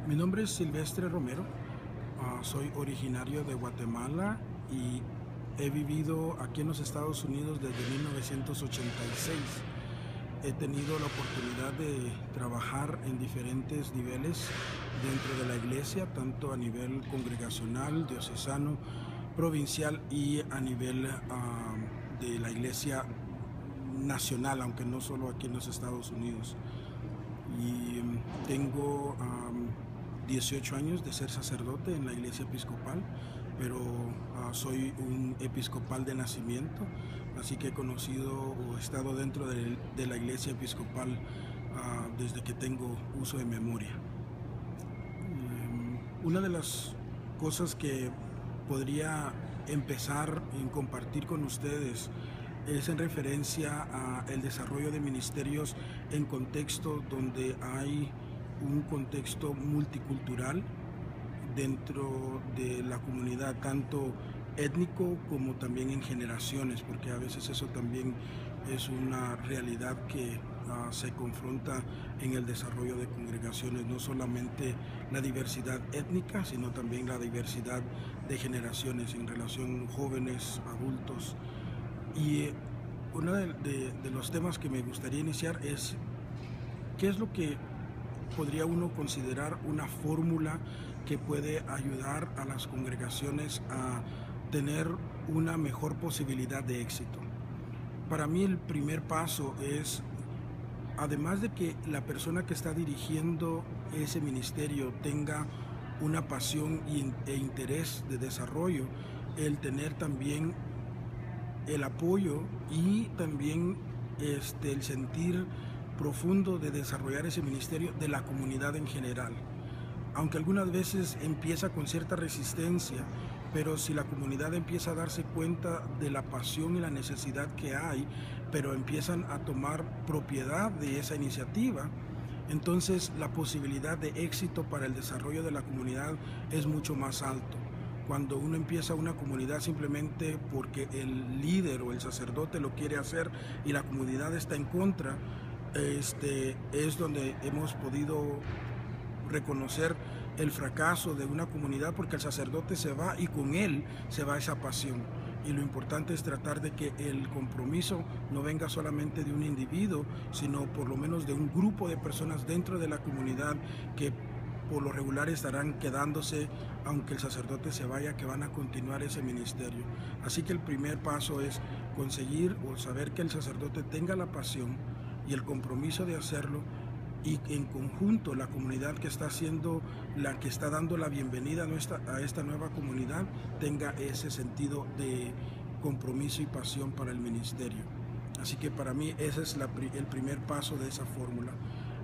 Mi nombre es Silvestre Romero, soy originario de Guatemala y he vivido aquí en los Estados Unidos desde 1986. He tenido la oportunidad de trabajar en diferentes niveles dentro de la iglesia, tanto a nivel congregacional, diocesano, provincial y a nivel de la iglesia nacional, aunque no solo aquí en los Estados Unidos. Y tengo 18 años de ser sacerdote en la iglesia episcopal, pero soy un episcopal de nacimiento, así que he conocido o he estado dentro de la iglesia episcopal desde que tengo uso de memoria. Una de las cosas que podría empezar en compartir con ustedes es en referencia al desarrollo de ministerios en contexto donde hay un contexto multicultural dentro de la comunidad, tanto étnico como también en generaciones, porque a veces eso también es una realidad que se confronta en el desarrollo de congregaciones, no solamente la diversidad étnica, sino también la diversidad de generaciones en relación jóvenes, adultos. Y uno de los temas que me gustaría iniciar es qué es lo que podría uno considerar una fórmula que puede ayudar a las congregaciones a tener una mejor posibilidad de éxito. Para mí el primer paso es, además de que la persona que está dirigiendo ese ministerio tenga una pasión e interés de desarrollo, el tener también el apoyo y también el sentir profundo de desarrollar ese ministerio de la comunidad en general. Aunque algunas veces empieza con cierta resistencia, pero si la comunidad empieza a darse cuenta de la pasión y la necesidad que hay, pero empiezan a tomar propiedad de esa iniciativa, entonces la posibilidad de éxito para el desarrollo de la comunidad es mucho más alto. Cuando uno empieza una comunidad simplemente porque el líder o el sacerdote lo quiere hacer y la comunidad está en contra, es donde hemos podido reconocer el fracaso de una comunidad, porque el sacerdote se va y con él se va esa pasión. Y lo importante es tratar de que el compromiso no venga solamente de un individuo, sino por lo menos de un grupo de personas dentro de la comunidad que por lo regular estarán quedándose, aunque el sacerdote se vaya, que van a continuar ese ministerio. Así que el primer paso es conseguir o saber que el sacerdote tenga la pasión y el compromiso de hacerlo, y en conjunto la comunidad que está haciendo, la que está dando la bienvenida a esta nueva comunidad, tenga ese sentido de compromiso y pasión para el ministerio. Así que para mí ese es el primer paso de esa fórmula.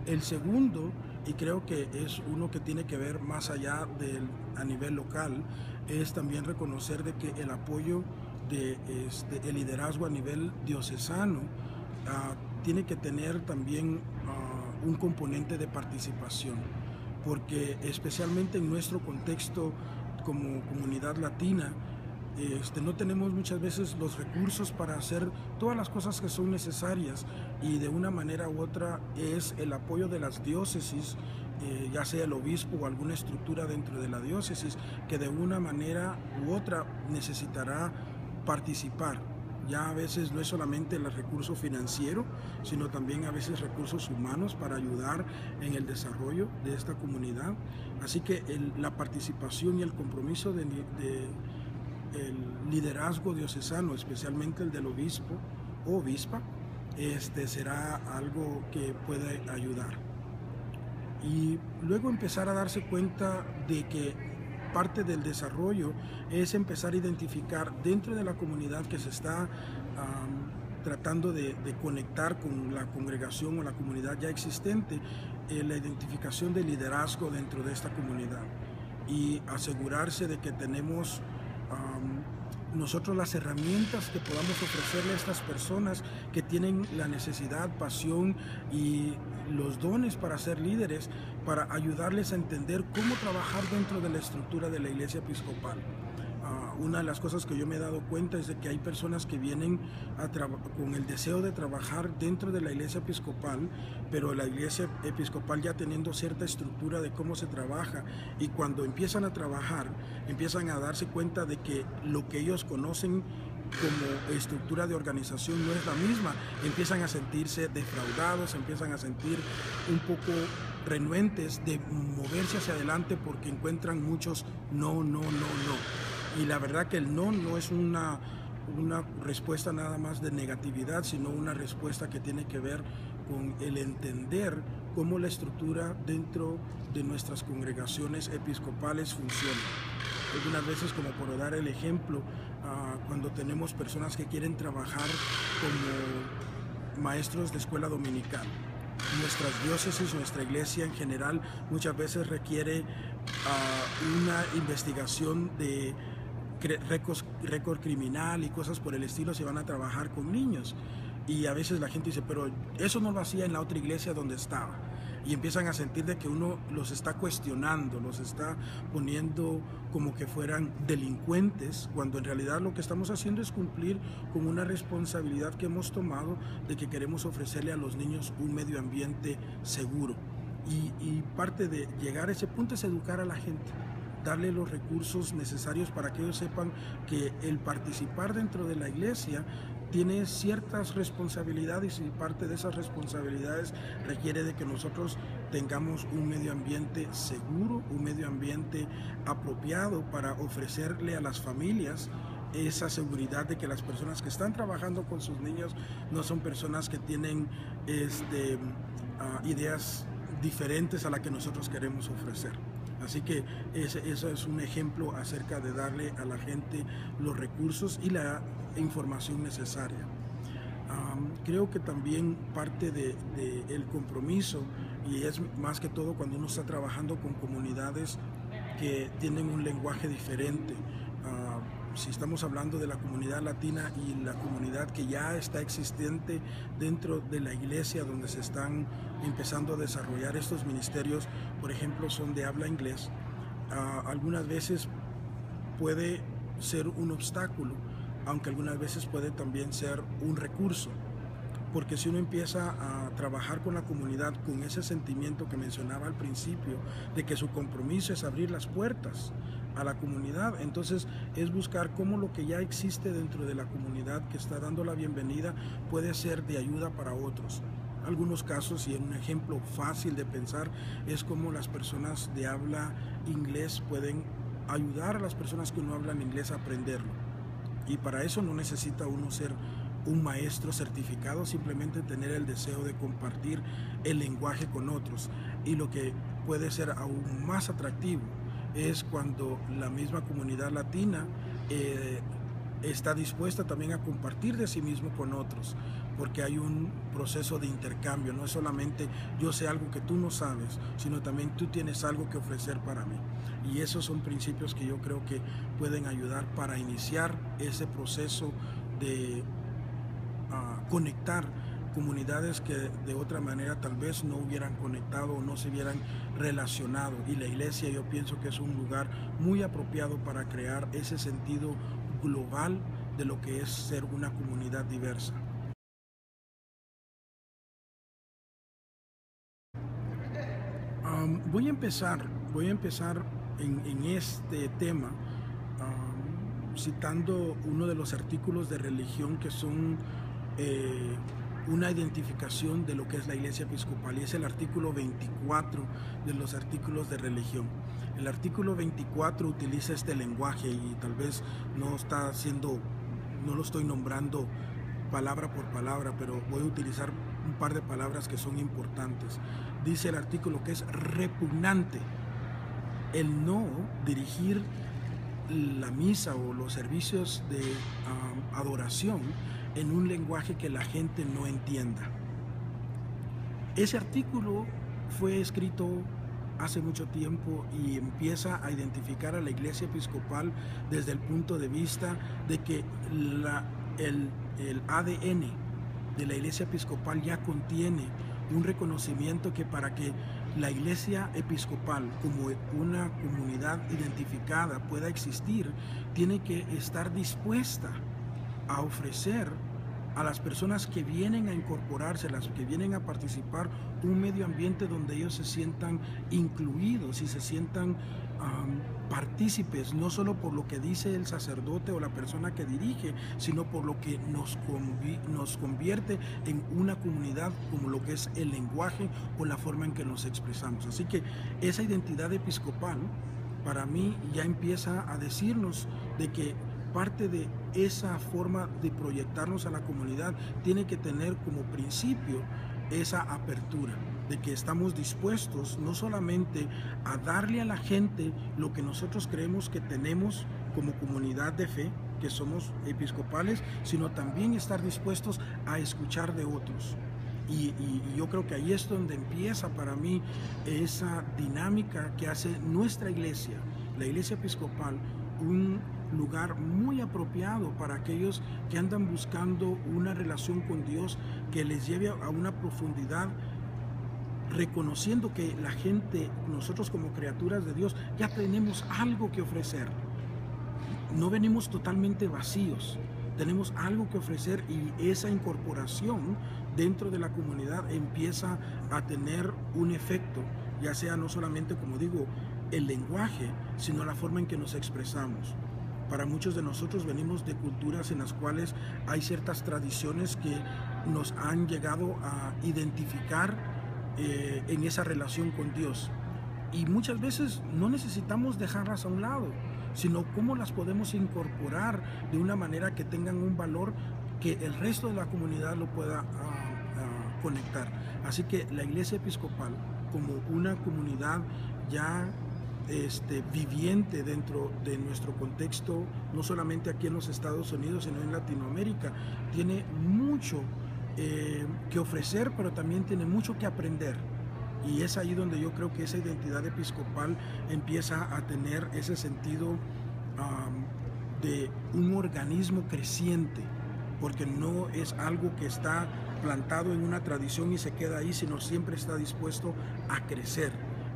El segundo, y creo que es uno que tiene que ver más allá a nivel local, es también reconocer de que el apoyo el liderazgo a nivel diocesano tiene que tener también un componente de participación, porque especialmente en nuestro contexto como comunidad latina, no tenemos muchas veces los recursos para hacer todas las cosas que son necesarias, y de una manera u otra es el apoyo de las diócesis, ya sea el obispo o alguna estructura dentro de la diócesis, que de una manera u otra necesitará participar. Ya a veces no es solamente el recurso financiero, sino también a veces recursos humanos para ayudar en el desarrollo de esta comunidad. Así que la participación y el compromiso el liderazgo diocesano, especialmente el del obispo o obispa, será algo que puede ayudar. Y luego empezar a darse cuenta de que parte del desarrollo es empezar a identificar dentro de la comunidad que se está tratando de conectar con la congregación o la comunidad ya existente, la identificación del liderazgo dentro de esta comunidad, y asegurarse de que tenemos nosotros las herramientas que podamos ofrecerle a estas personas que tienen la necesidad, pasión y los dones para ser líderes, para ayudarles a entender cómo trabajar dentro de la estructura de la iglesia episcopal. una de las cosas que yo me he dado cuenta es de que hay personas que vienen con el deseo de trabajar dentro de la iglesia episcopal, pero la iglesia episcopal ya teniendo cierta estructura de cómo se trabaja, y cuando empiezan a trabajar, empiezan a darse cuenta de que lo que ellos conocen como estructura de organización no es la misma, empiezan a sentirse defraudados, empiezan a sentir un poco renuentes de moverse hacia adelante porque encuentran muchos no, no, no, no. Y la verdad que el no no es una respuesta nada más de negatividad, sino una respuesta que tiene que ver con el entender cómo la estructura dentro de nuestras congregaciones episcopales funciona. Algunas veces, como por dar el ejemplo, cuando tenemos personas que quieren trabajar como maestros de escuela dominical, nuestras diócesis, nuestra iglesia en general, muchas veces requiere una investigación de récord criminal y cosas por el estilo, se van a trabajar con niños. Y a veces la gente dice, pero eso no lo hacía en la otra iglesia donde estaba. Y empiezan a sentir de que uno los está cuestionando, los está poniendo como que fueran delincuentes, cuando en realidad lo que estamos haciendo es cumplir con una responsabilidad que hemos tomado de que queremos ofrecerle a los niños un medio ambiente seguro. Y parte de llegar a ese punto es educar a la gente, darle los recursos necesarios para que ellos sepan que el participar dentro de la iglesia tiene ciertas responsabilidades, y parte de esas responsabilidades requiere de que nosotros tengamos un medio ambiente seguro, un medio ambiente apropiado para ofrecerle a las familias esa seguridad de que las personas que están trabajando con sus niños no son personas que tienen ideas diferentes a las que nosotros queremos ofrecer. Así que eso es un ejemplo acerca de darle a la gente los recursos y la información necesaria. Creo que también parte del compromiso, y es más que todo cuando uno está trabajando con comunidades que tienen un lenguaje diferente. Si estamos hablando de la comunidad latina y la comunidad que ya está existente dentro de la iglesia donde se están empezando a desarrollar estos ministerios, por ejemplo, son de habla inglés, algunas veces puede ser un obstáculo, aunque algunas veces puede también ser un recurso. Porque si uno empieza a trabajar con la comunidad con ese sentimiento que mencionaba al principio, de que su compromiso es abrir las puertas a la comunidad, entonces es buscar cómo lo que ya existe dentro de la comunidad que está dando la bienvenida puede ser de ayuda para otros. Algunos casos, y un ejemplo fácil de pensar, es cómo las personas de habla inglés pueden ayudar a las personas que no hablan inglés a aprenderlo. Y para eso no necesita uno ser un maestro certificado, simplemente tener el deseo de compartir el lenguaje con otros. Y lo que puede ser aún más atractivo es cuando la misma comunidad latina está dispuesta también a compartir de sí mismo con otros, porque hay un proceso de intercambio. No es solamente yo sé algo que tú no sabes, sino también tú tienes algo que ofrecer para mí. Y esos son principios que yo creo que pueden ayudar para iniciar ese proceso de conectar comunidades que de otra manera tal vez no hubieran conectado o no se hubieran relacionado. Y la iglesia, yo pienso que es un lugar muy apropiado para crear ese sentido global de lo que es ser una comunidad diversa. Voy a empezar en este tema citando uno de los artículos de religión que son una identificación de lo que es la iglesia episcopal, y es el artículo 24 de los artículos de religión. El artículo 24 utiliza este lenguaje, y tal vez no lo estoy nombrando palabra por palabra, pero voy a utilizar un par de palabras que son importantes. Dice el artículo que es repugnante el no dirigir la misa o los servicios de adoración en un lenguaje que la gente no entienda. Ese artículo fue escrito hace mucho tiempo y empieza a identificar a la iglesia episcopal desde el punto de vista de que el ADN de la iglesia episcopal ya contiene un reconocimiento que para que la iglesia episcopal como una comunidad identificada pueda existir, tiene que estar dispuesta a ofrecer a las personas que vienen a incorporarse, las que vienen a participar, un medio ambiente donde ellos se sientan incluidos y se sientan partícipes, no solo por lo que dice el sacerdote o la persona que dirige, sino por lo que nos convierte en una comunidad, como lo que es el lenguaje o la forma en que nos expresamos. Así que esa identidad episcopal para mí ya empieza a decirnos de que parte de esa forma de proyectarnos a la comunidad tiene que tener como principio esa apertura, de que estamos dispuestos no solamente a darle a la gente lo que nosotros creemos que tenemos como comunidad de fe, que somos episcopales, sino también estar dispuestos a escuchar de otros. Y yo creo que ahí es donde empieza para mí esa dinámica que hace nuestra iglesia, la iglesia episcopal, un lugar muy apropiado para aquellos que andan buscando una relación con Dios que les lleve a una profundidad, reconociendo que la gente, nosotros como criaturas de Dios, ya tenemos algo que ofrecer. No venimos totalmente vacíos, tenemos algo que ofrecer, y esa incorporación dentro de la comunidad empieza a tener un efecto, ya sea no solamente, como digo, el lenguaje, sino la forma en que nos expresamos. Para muchos de nosotros venimos de culturas en las cuales hay ciertas tradiciones que nos han llegado a identificar en esa relación con Dios. Y muchas veces no necesitamos dejarlas a un lado, sino cómo las podemos incorporar de una manera que tengan un valor que el resto de la comunidad lo pueda conectar. Así que la iglesia episcopal, como una comunidad ya viviente dentro de nuestro contexto, no solamente aquí en los Estados Unidos, sino en Latinoamérica, tiene mucho que ofrecer, pero también tiene mucho que aprender. Y es ahí donde yo creo que esa identidad episcopal empieza a tener ese sentido de un organismo creciente, porque no es algo que está plantado en una tradición y se queda ahí, sino siempre está dispuesto a crecer.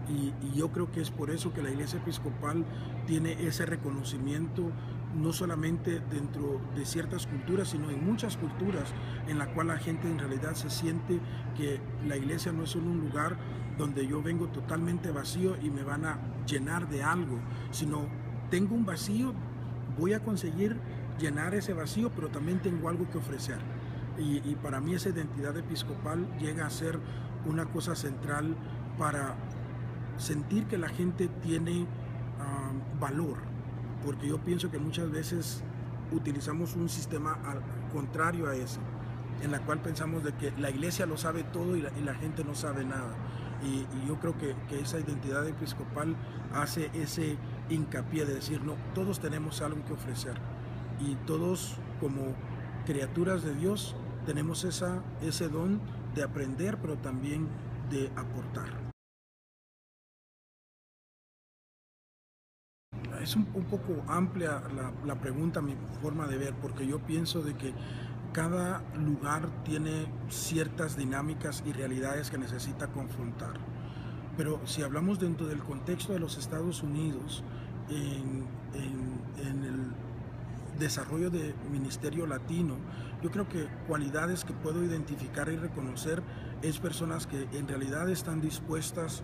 Y yo creo que es por eso que la iglesia episcopal tiene ese reconocimiento, no solamente dentro de ciertas culturas, sino en muchas culturas, en la cual la gente en realidad se siente que la iglesia no es solo un lugar donde yo vengo totalmente vacío y me van a llenar de algo, sino tengo un vacío, voy a conseguir llenar ese vacío, pero también tengo algo que ofrecer. Y para mí esa identidad episcopal llega a ser una cosa central para sentir que la gente tiene valor, porque yo pienso que muchas veces utilizamos un sistema contrario a ese, en la cual pensamos de que la iglesia lo sabe todo y la gente no sabe nada. Y yo creo que esa identidad episcopal hace ese hincapié de decir, no, todos tenemos algo que ofrecer, y todos como criaturas de Dios tenemos ese don de aprender, pero también de aportar. Es un poco amplia la pregunta, mi forma de ver, porque yo pienso de que cada lugar tiene ciertas dinámicas y realidades que necesita confrontar. Pero si hablamos dentro del contexto de los Estados Unidos, en el desarrollo de ministerio latino, yo creo que cualidades que puedo identificar y reconocer es personas que en realidad están dispuestas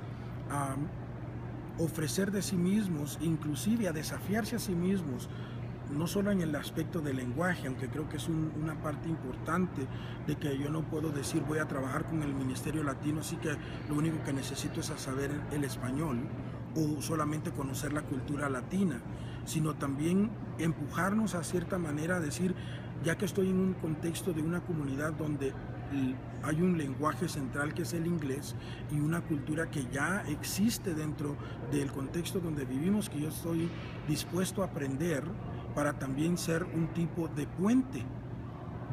a ofrecer de sí mismos, inclusive a desafiarse a sí mismos, no solo en el aspecto del lenguaje, aunque creo que es una parte importante, de que yo no puedo decir voy a trabajar con el ministerio latino, así que lo único que necesito es saber el español o solamente conocer la cultura latina, sino también empujarnos a cierta manera a decir, ya que estoy en un contexto de una comunidad donde hay un lenguaje central que es el inglés y una cultura que ya existe dentro del contexto donde vivimos, que yo estoy dispuesto a aprender para también ser un tipo de puente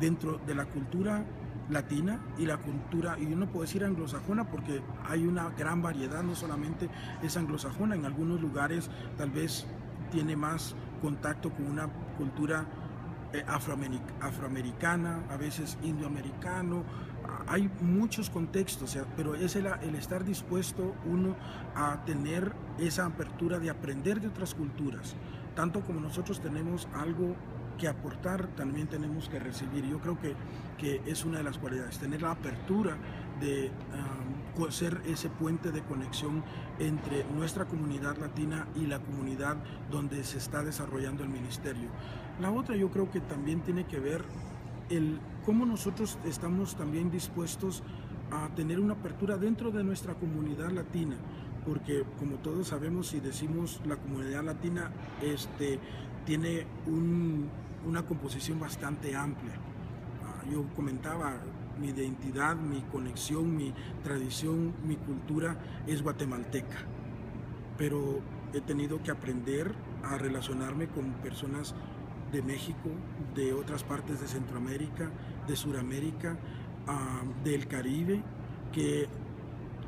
dentro de la cultura latina y la cultura, y yo no puedo decir anglosajona porque hay una gran variedad, no solamente es anglosajona, en algunos lugares tal vez tiene más contacto con una cultura afroamericana, a veces indioamericano. Hay muchos contextos, o sea, pero es el estar dispuesto uno a tener esa apertura de aprender de otras culturas. Tanto como nosotros tenemos algo que aportar, también tenemos que recibir. Yo creo que es una de las cualidades, tener la apertura de ser ese puente de conexión entre nuestra comunidad latina y la comunidad donde se está desarrollando el ministerio. La otra yo creo que también tiene que ver el cómo nosotros estamos también dispuestos a tener una apertura dentro de nuestra comunidad latina, porque como todos sabemos, si decimos la comunidad latina, tiene una composición bastante amplia. Yo comentaba, mi identidad, mi conexión, mi tradición, mi cultura es guatemalteca, pero he tenido que aprender a relacionarme con personas de México, de otras partes de Centroamérica, de Suramérica, del Caribe, que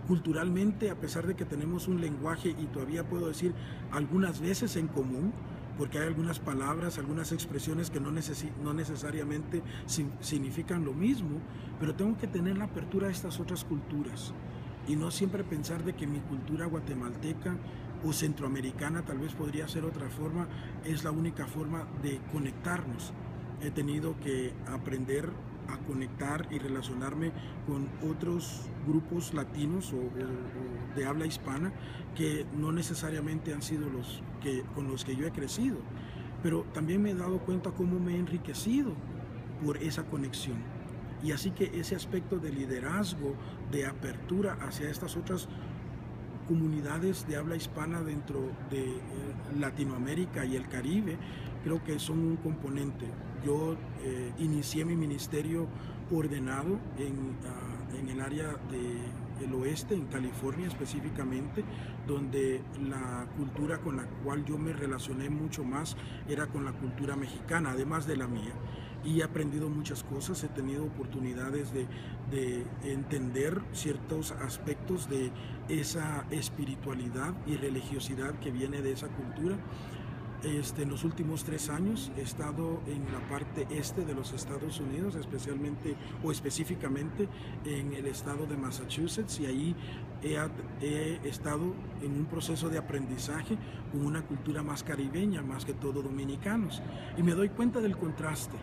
culturalmente, a pesar de que tenemos un lenguaje y todavía puedo decir algunas veces en común, porque hay algunas palabras, algunas expresiones que no necesariamente significan lo mismo, pero tengo que tener la apertura a estas otras culturas y no siempre pensar de que mi cultura guatemalteca o centroamericana tal vez podría ser otra forma, es la única forma de conectarnos. He tenido que aprender a conectar y relacionarme con otros grupos latinos o de habla hispana que no necesariamente han sido con los que yo he crecido, pero también me he dado cuenta cómo me he enriquecido por esa conexión. Y así que ese aspecto de liderazgo, de apertura hacia estas otras comunidades de habla hispana dentro de Latinoamérica y el Caribe, creo que son un componente. Yo inicié mi ministerio ordenado en el área del oeste, en California específicamente, donde la cultura con la cual yo me relacioné mucho más era con la cultura mexicana, además de la mía. Y he aprendido muchas cosas, he tenido oportunidades de entender ciertos aspectos de esa espiritualidad y religiosidad que viene de esa cultura. En los últimos 3 años he estado en la parte este de los Estados Unidos, específicamente en el estado de Massachusetts, y ahí he estado en un proceso de aprendizaje con una cultura más caribeña, más que todo dominicanos, y me doy cuenta del contraste.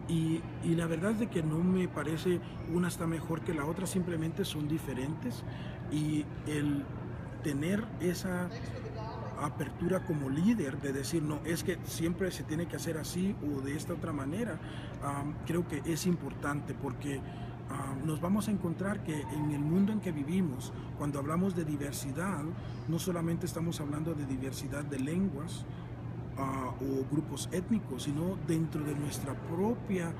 Y la verdad es de que no me parece una está mejor que la otra, simplemente son diferentes, y el tener esa apertura como líder de decir no, es que siempre se tiene que hacer así o de esta otra manera, creo que es importante porque nos vamos a encontrar que en el mundo en que vivimos, cuando hablamos de diversidad, no solamente estamos hablando de diversidad de lenguas o grupos étnicos, sino dentro de nuestra propia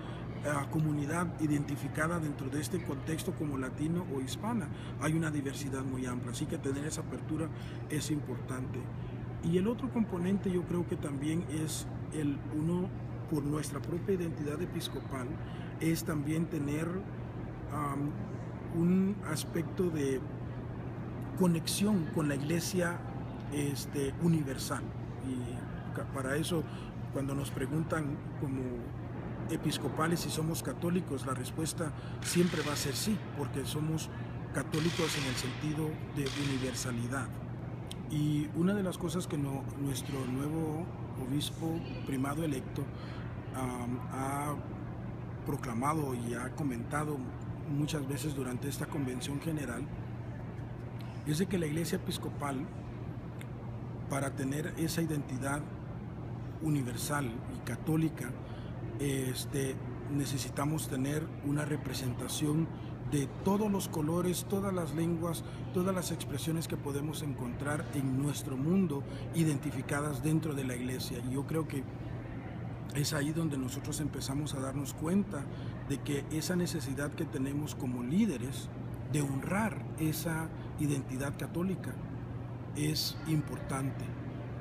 comunidad identificada dentro de este contexto como latino o hispana, hay una diversidad muy amplia, así que tener esa apertura es importante. Y el otro componente yo creo que también es uno, por nuestra propia identidad episcopal, es también tener un aspecto de conexión con la iglesia universal. Y para eso, cuando nos preguntan como episcopales si somos católicos, la respuesta siempre va a ser sí, porque somos católicos en el sentido de universalidad. Y una de las cosas que nuestro nuevo obispo primado electo ha proclamado y ha comentado muchas veces durante esta convención general es de que la iglesia episcopal, para tener esa identidad universal y católica, necesitamos tener una representación de todos los colores, todas las lenguas, todas las expresiones que podemos encontrar en nuestro mundo identificadas dentro de la iglesia. Y yo creo que es ahí donde nosotros empezamos a darnos cuenta de que esa necesidad que tenemos como líderes de honrar esa identidad católica es importante,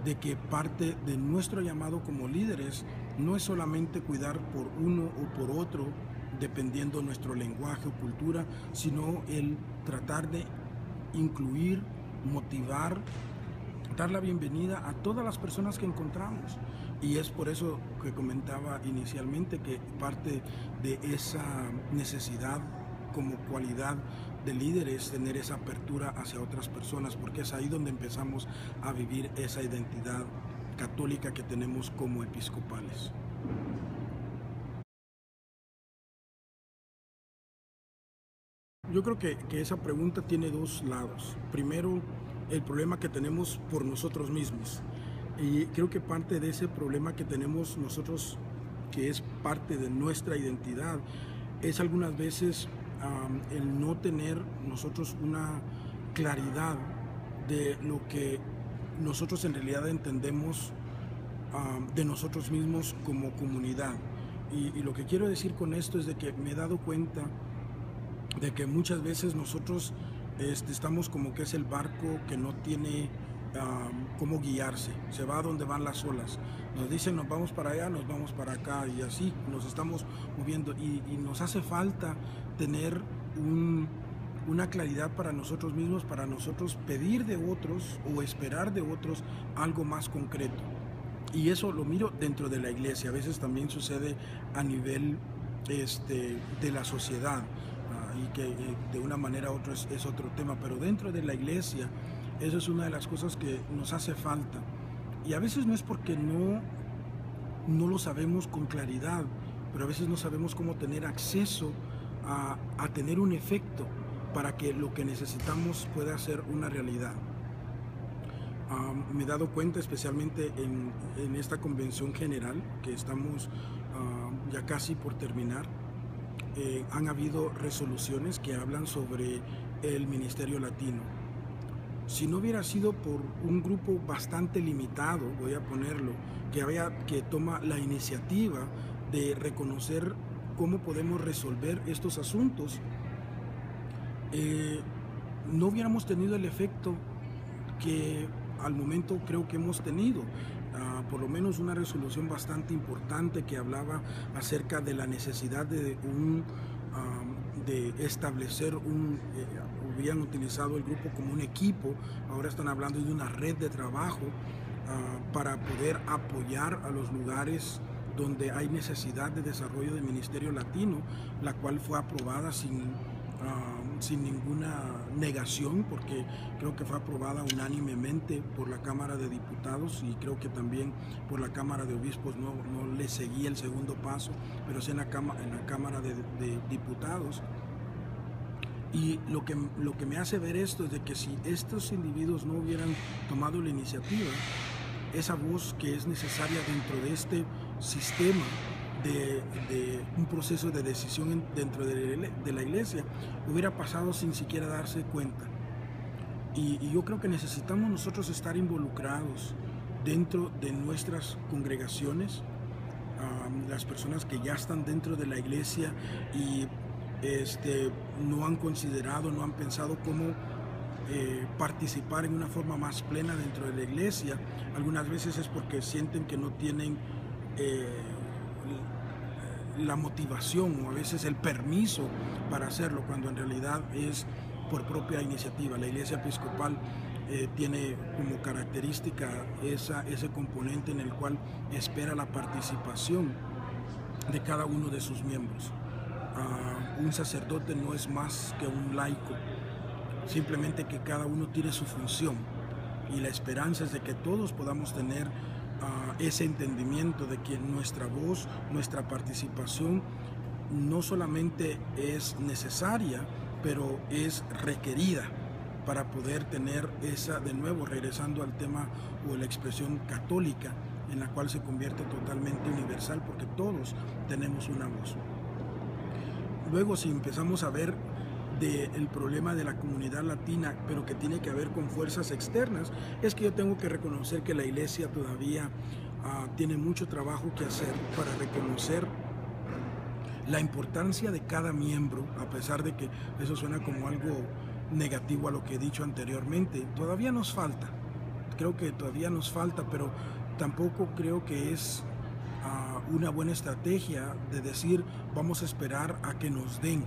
de que parte de nuestro llamado como líderes no es solamente cuidar por uno o por otro, dependiendo nuestro lenguaje o cultura, sino el tratar de incluir, motivar, dar la bienvenida a todas las personas que encontramos. Y es por eso que comentaba inicialmente que parte de esa necesidad como cualidad de líderes tener esa apertura hacia otras personas, porque es ahí donde empezamos a vivir esa identidad católica que tenemos como episcopales. Yo creo que esa pregunta tiene dos lados. Primero, el problema que tenemos por nosotros mismos. Y creo que parte de ese problema que tenemos nosotros, que es parte de nuestra identidad, es algunas veces el no tener nosotros una claridad de lo que nosotros en realidad entendemos de nosotros mismos como comunidad. Y lo que quiero decir con esto es de que me he dado cuenta de que muchas veces nosotros estamos como que es el barco que no tiene cómo guiarse, se va a donde van las olas. Nos dicen nos vamos para allá, nos vamos para acá y así nos estamos moviendo y nos hace falta tener una claridad para nosotros mismos, para nosotros pedir de otros o esperar de otros algo más concreto. Y eso lo miro dentro de la iglesia, a veces también sucede a nivel de la sociedad. Y que de una manera u otra es otro tema, pero dentro de la iglesia eso es una de las cosas que nos hace falta, y a veces no es porque no lo sabemos con claridad, pero a veces no sabemos cómo tener acceso a tener un efecto para que lo que necesitamos pueda ser una realidad. Me he dado cuenta especialmente en esta convención general que estamos ya casi por terminar. Han habido resoluciones que hablan sobre el ministerio latino. Si no hubiera sido por un grupo bastante limitado, voy a ponerlo, que toma la iniciativa de reconocer cómo podemos resolver estos asuntos, no hubiéramos tenido el efecto que al momento creo que hemos tenido. Por lo menos una resolución bastante importante que hablaba acerca de la necesidad de establecer habían utilizado el grupo como un equipo, ahora están hablando de una red de trabajo para poder apoyar a los lugares donde hay necesidad de desarrollo del ministerio latino, la cual fue aprobada sin ninguna negación, porque creo que fue aprobada unánimemente por la Cámara de Diputados y creo que también por la Cámara de Obispos. No le seguía el segundo paso, pero sí en la Cámara de Diputados. Y lo que me hace ver esto es de que si estos individuos no hubieran tomado la iniciativa, esa voz que es necesaria dentro de este sistema de un proceso de decisión dentro de la iglesia, hubiera pasado sin siquiera darse cuenta. Y yo creo que necesitamos nosotros estar involucrados dentro de nuestras congregaciones, las personas que ya están dentro de la iglesia y no han considerado, no han pensado cómo participar en una forma más plena dentro de la iglesia. Algunas veces es porque sienten que no tienen la motivación o a veces el permiso para hacerlo, cuando en realidad es por propia iniciativa. La iglesia episcopal tiene como característica ese componente en el cual espera la participación de cada uno de sus miembros. Un sacerdote no es más que un laico, simplemente que cada uno tiene su función, y la esperanza es de que todos podamos tener ese entendimiento de que nuestra voz, nuestra participación no solamente es necesaria, pero es requerida para poder tener esa, de nuevo regresando al tema o la expresión católica, en la cual se convierte totalmente universal, porque todos tenemos una voz. Luego, si empezamos a ver del problema de la comunidad latina, pero que tiene que ver con fuerzas externas, es que yo tengo que reconocer que la iglesia todavía tiene mucho trabajo que hacer para reconocer la importancia de cada miembro, a pesar de que eso suena como algo negativo a lo que he dicho anteriormente. Todavía nos falta, creo que todavía nos falta, pero tampoco creo que es una buena estrategia de decir vamos a esperar a que nos den.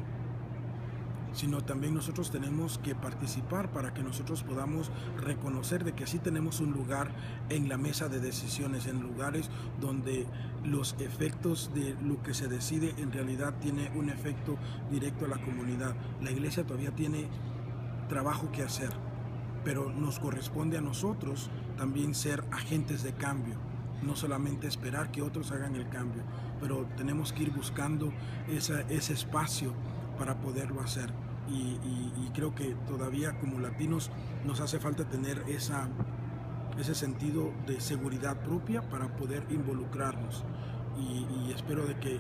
sino también nosotros tenemos que participar para que nosotros podamos reconocer de que sí tenemos un lugar en la mesa de decisiones, en lugares donde los efectos de lo que se decide en realidad tiene un efecto directo a la comunidad. La iglesia todavía tiene trabajo que hacer, pero nos corresponde a nosotros también ser agentes de cambio, no solamente esperar que otros hagan el cambio, pero tenemos que ir buscando ese espacio para poderlo hacer. Y creo que todavía como latinos nos hace falta tener ese sentido de seguridad propia para poder involucrarnos. Y espero de que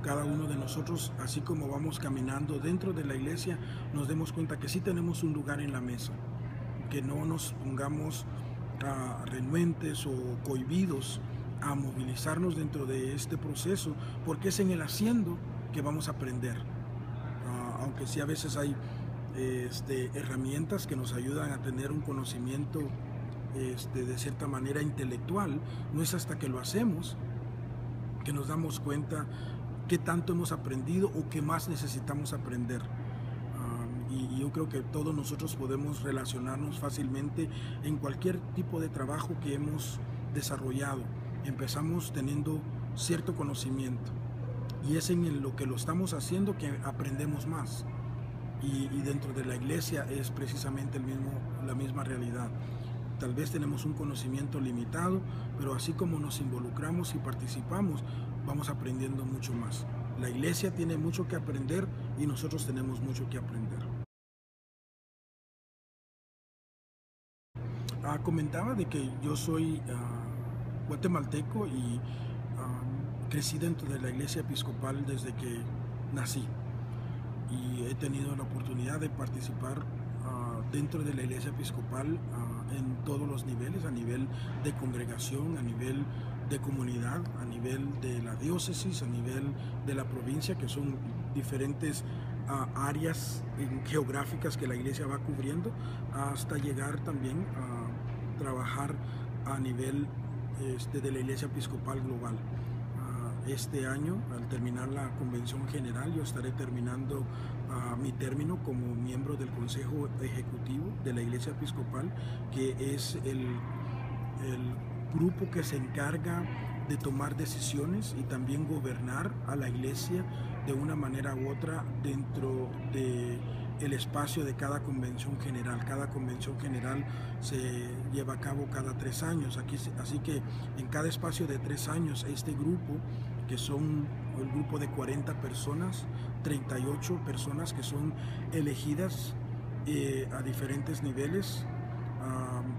cada uno de nosotros, así como vamos caminando dentro de la iglesia, nos demos cuenta que sí tenemos un lugar en la mesa, que no nos pongamos renuentes o cohibidos a movilizarnos dentro de este proceso, porque es en el haciendo que vamos a aprender. Aunque sí a veces hay herramientas que nos ayudan a tener un conocimiento de cierta manera intelectual, no es hasta que lo hacemos que nos damos cuenta qué tanto hemos aprendido o qué más necesitamos aprender. Y yo creo que todos nosotros podemos relacionarnos fácilmente en cualquier tipo de trabajo que hemos desarrollado. Empezamos teniendo cierto conocimiento y es en lo que lo estamos haciendo que aprendemos más. Y dentro de la iglesia es precisamente la misma realidad. Tal vez tenemos un conocimiento limitado, pero así como nos involucramos y participamos, vamos aprendiendo mucho más. La iglesia tiene mucho que aprender y nosotros tenemos mucho que aprender. Comentaba de que yo soy guatemalteco y crecí dentro de la iglesia episcopal desde que nací. Y he tenido la oportunidad de participar dentro de la iglesia episcopal en todos los niveles, a nivel de congregación, a nivel de comunidad, a nivel de la diócesis, a nivel de la provincia, que son diferentes áreas geográficas que la iglesia va cubriendo, hasta llegar también a trabajar a nivel de la iglesia episcopal global. Este año, al terminar la convención general, yo estaré terminando mi término como miembro del Consejo Ejecutivo de la Iglesia Episcopal, que es el grupo que se encarga de tomar decisiones y también gobernar a la iglesia de una manera u otra dentro del espacio de cada convención general. Cada convención general se lleva a cabo cada 3 años. Así que en cada espacio de 3 años, este grupo, que son el grupo de 40 personas, 38 personas que son elegidas a diferentes niveles,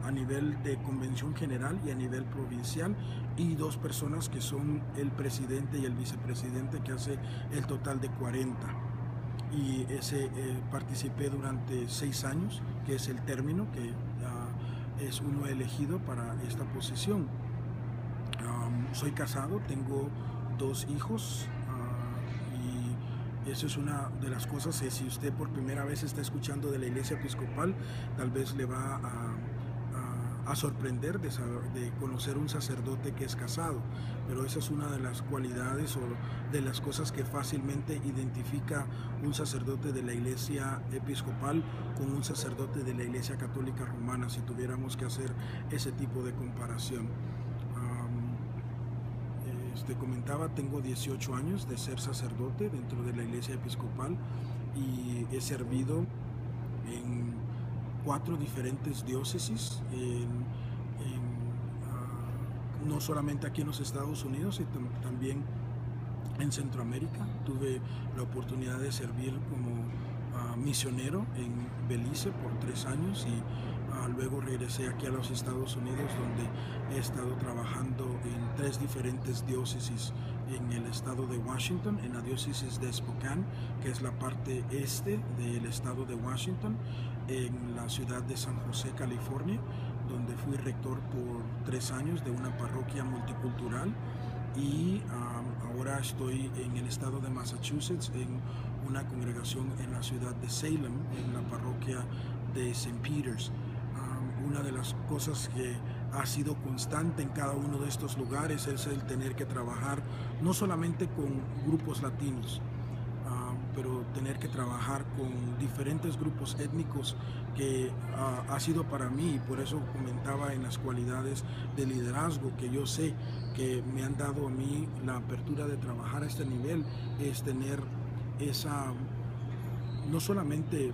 a nivel de convención general y a nivel provincial, y 2 personas que son el presidente y el vicepresidente, que hace el total de 40. Y participé durante 6 años, que es el término que es uno elegido para esta posición. Soy casado, tengo 2 hijos, y eso es una de las cosas que, si usted por primera vez está escuchando de la iglesia episcopal, tal vez le va a sorprender de conocer un sacerdote que es casado, pero esa es una de las cualidades o de las cosas que fácilmente identifica un sacerdote de la iglesia episcopal con un sacerdote de la iglesia católica romana, si tuviéramos que hacer ese tipo de comparación. Comentaba, tengo 18 años de ser sacerdote dentro de la iglesia episcopal y he servido en 4 diferentes diócesis, no solamente aquí en los Estados Unidos, sino también en Centroamérica. Tuve la oportunidad de servir como misionero en Belice por 3 años y luego regresé aquí a los Estados Unidos, donde he estado trabajando en 3 diferentes diócesis: en el estado de Washington, en la diócesis de Spokane, que es la parte este del estado de Washington, en la ciudad de San José, California, donde fui rector por 3 años de una parroquia multicultural, y ahora estoy en el estado de Massachusetts, en una congregación en la ciudad de Salem, en la parroquia de St. Peter's. Una de las cosas que ha sido constante en cada uno de estos lugares es el tener que trabajar no solamente con grupos latinos, pero tener que trabajar con diferentes grupos étnicos que ha sido para mí, y por eso comentaba en las cualidades de liderazgo que yo sé que me han dado a mí la apertura de trabajar a este nivel, es tener esa, no solamente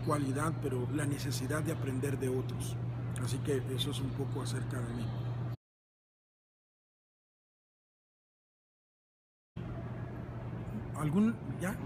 cualidad, pero la necesidad de aprender de otros. Así que eso es un poco acerca de mí. ¿Algún, ya?